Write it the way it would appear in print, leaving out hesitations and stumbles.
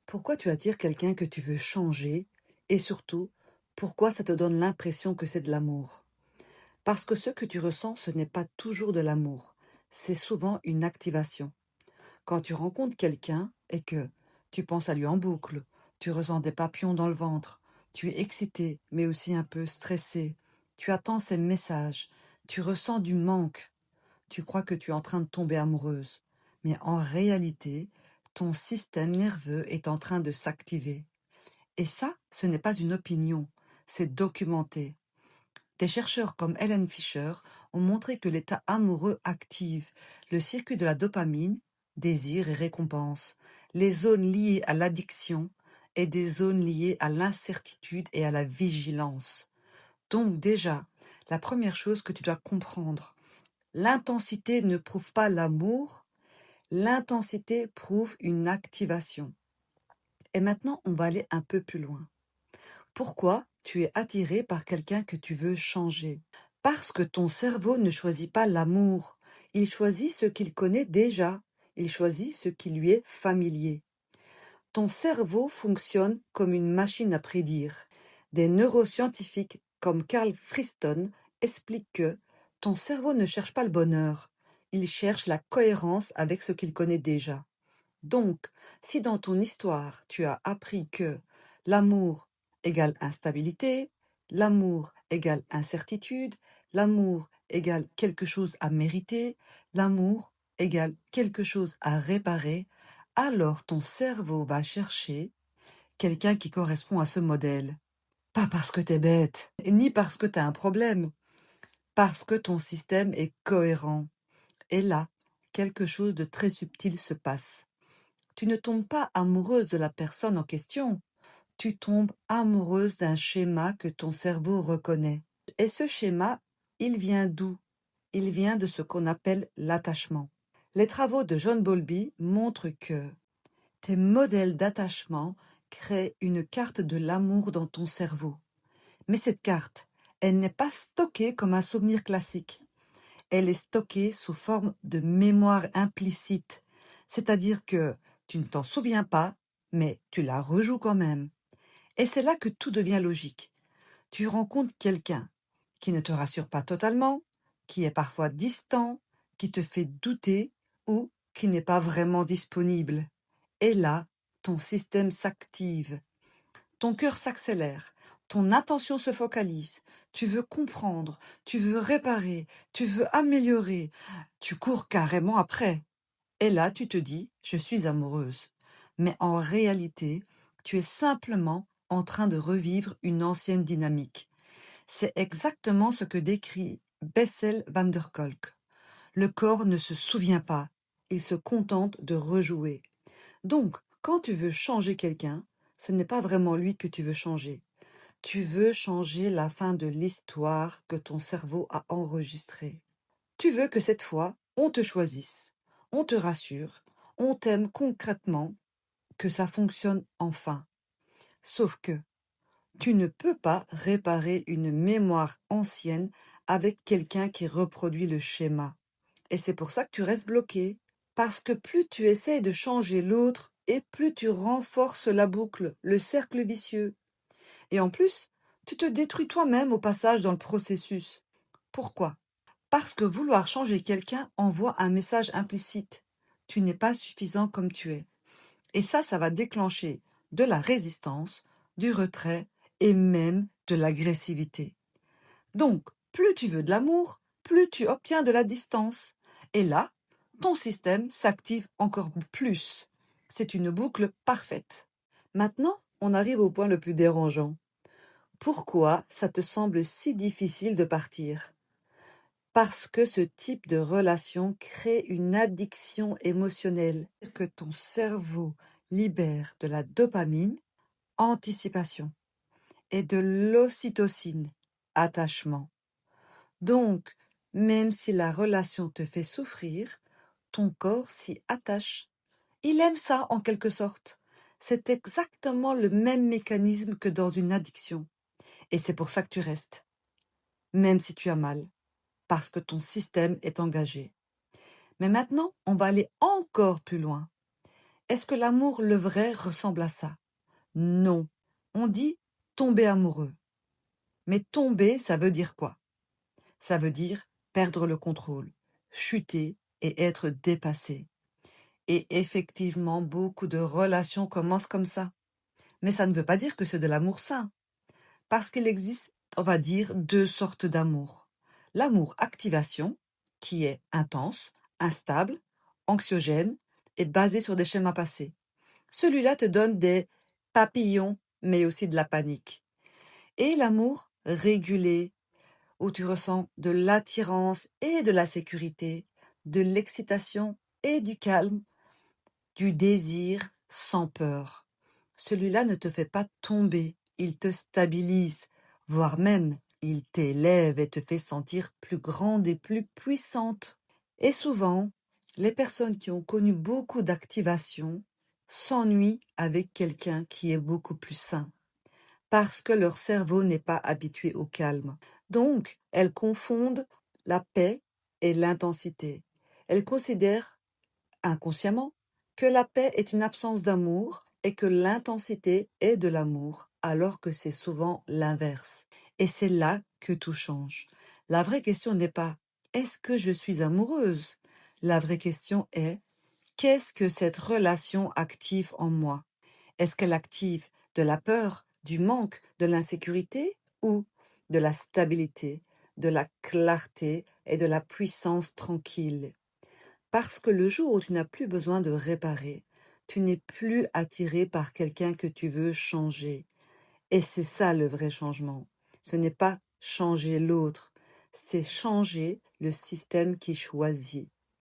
Pourquoi tu attires quelqu'un que tu veux changer et surtout, pourquoi ça te donne l'impression que c'est de l'amour? Parce que ce que tu ressens, ce n'est pas toujours de l'amour, c'est souvent une activation. Quand tu rencontres quelqu'un et que tu penses à lui en boucle, tu ressens des papillons dans le ventre, tu es excité mais aussi un peu stressé, tu attends ses messages, tu ressens du manque, tu crois que tu es en train de tomber amoureuse. Mais en réalité, ton système nerveux est en train de s'activer. Et ça, ce n'est pas une opinion, c'est documenté. Des chercheurs comme Helen Fisher ont montré que l'état amoureux active le circuit de la dopamine, désir et récompense, les zones liées à l'addiction et des zones liées à l'incertitude et à la vigilance. Donc déjà, la première chose que tu dois comprendre, l'intensité ne prouve pas l'amour, l'intensité prouve une activation. Et maintenant, on va aller un peu plus loin. Pourquoi tu es attiré par quelqu'un que tu veux changer? Parce que ton cerveau ne choisit pas l'amour, il choisit ce qu'il connaît déjà, il choisit ce qui lui est familier. Ton cerveau fonctionne comme une machine à prédire. Des neuroscientifiques comme Carl Friston expliquent que ton cerveau ne cherche pas le bonheur, il cherche la cohérence avec ce qu'il connaît déjà. Donc, si dans ton histoire tu as appris que l'amour égale instabilité, l'amour égale incertitude, l'amour égale quelque chose à mériter, l'amour égale quelque chose à réparer, alors ton cerveau va chercher quelqu'un qui correspond à ce modèle. Pas parce que t'es bête, ni parce que t'as un problème, parce que ton système est cohérent. Et là, quelque chose de très subtil se passe. Tu ne tombes pas amoureuse de la personne en question, tu tombes amoureuse d'un schéma que ton cerveau reconnaît. Et ce schéma, il vient d'où? Il vient de ce qu'on appelle l'attachement. Les travaux de John Bowlby montrent que tes modèles d'attachement créent une carte de l'amour dans ton cerveau. Mais cette carte, elle n'est pas stockée comme un souvenir classique. Elle est stockée sous forme de mémoire implicite, c'est-à-dire que tu ne t'en souviens pas, mais tu la rejoues quand même. Et c'est là que tout devient logique. Tu rencontres quelqu'un qui ne te rassure pas totalement, qui est parfois distant, qui te fait douter ou qui n'est pas vraiment disponible. Et là, ton système s'active, ton cœur s'accélère, ton attention se focalise, tu veux comprendre, tu veux réparer, tu veux améliorer, tu cours carrément après. Et là, tu te dis, je suis amoureuse. Mais en réalité, tu es simplement en train de revivre une ancienne dynamique. C'est exactement ce que décrit Bessel van der Kolk. Le corps ne se souvient pas, il se contente de rejouer. Donc, quand tu veux changer quelqu'un, ce n'est pas vraiment lui que tu veux changer. Tu veux changer la fin de l'histoire que ton cerveau a enregistrée. Tu veux que cette fois, on te choisisse, on te rassure, on t'aime concrètement, que ça fonctionne enfin. Sauf que tu ne peux pas réparer une mémoire ancienne avec quelqu'un qui reproduit le schéma. Et c'est pour ça que tu restes bloqué. Parce que plus tu essaies de changer l'autre, et plus tu renforces la boucle, le cercle vicieux. Et en plus, tu te détruis toi-même au passage dans le processus. Pourquoi? Parce que vouloir changer quelqu'un envoie un message implicite. Tu n'es pas suffisant comme tu es. Et ça va déclencher de la résistance, du retrait et même de l'agressivité. Donc, plus tu veux de l'amour, plus tu obtiens de la distance. Et là, ton système s'active encore plus. C'est une boucle parfaite. Maintenant, on arrive au point le plus dérangeant. Pourquoi ça te semble si difficile de partir? Parce que ce type de relation crée une addiction émotionnelle, que ton cerveau libère de la dopamine, anticipation, et de l'ocytocine, attachement. Donc, même si la relation te fait souffrir, ton corps s'y attache. Il aime ça en quelque sorte. C'est exactement le même mécanisme que dans une addiction. Et c'est pour ça que tu restes, même si tu as mal, parce que ton système est engagé. Mais maintenant, on va aller encore plus loin. Est-ce que l'amour le vrai ressemble à ça? Non. On dit tomber amoureux. Mais tomber, ça veut dire quoi? Ça veut dire perdre le contrôle, chuter et être dépassé. Et effectivement, beaucoup de relations commencent comme ça. Mais ça ne veut pas dire que c'est de l'amour sain. Parce qu'il existe, on va dire, deux sortes d'amour. L'amour activation, qui est intense, instable, anxiogène et basé sur des schémas passés. Celui-là te donne des papillons, mais aussi de la panique. Et l'amour régulé, où tu ressens de l'attirance et de la sécurité, de l'excitation et du calme, du désir sans peur. Celui-là ne te fait pas tomber, il te stabilise, voire même il t'élève et te fait sentir plus grande et plus puissante. Et souvent, les personnes qui ont connu beaucoup d'activation s'ennuient avec quelqu'un qui est beaucoup plus sain, parce que leur cerveau n'est pas habitué au calme. Donc, elles confondent la paix et l'intensité. Elles considèrent inconsciemment que la paix est une absence d'amour et que l'intensité est de l'amour, alors que c'est souvent l'inverse. Et c'est là que tout change. La vraie question n'est pas est-ce que je suis amoureuse? La vraie question est qu'est-ce que cette relation active en moi? Est-ce qu'elle active de la peur, du manque, de l'insécurité ou de la stabilité, de la clarté et de la puissance tranquille? Parce que le jour où tu n'as plus besoin de réparer, tu n'es plus attiré par quelqu'un que tu veux changer. Et c'est ça le vrai changement. Ce n'est pas changer l'autre, c'est changer le système qui choisit.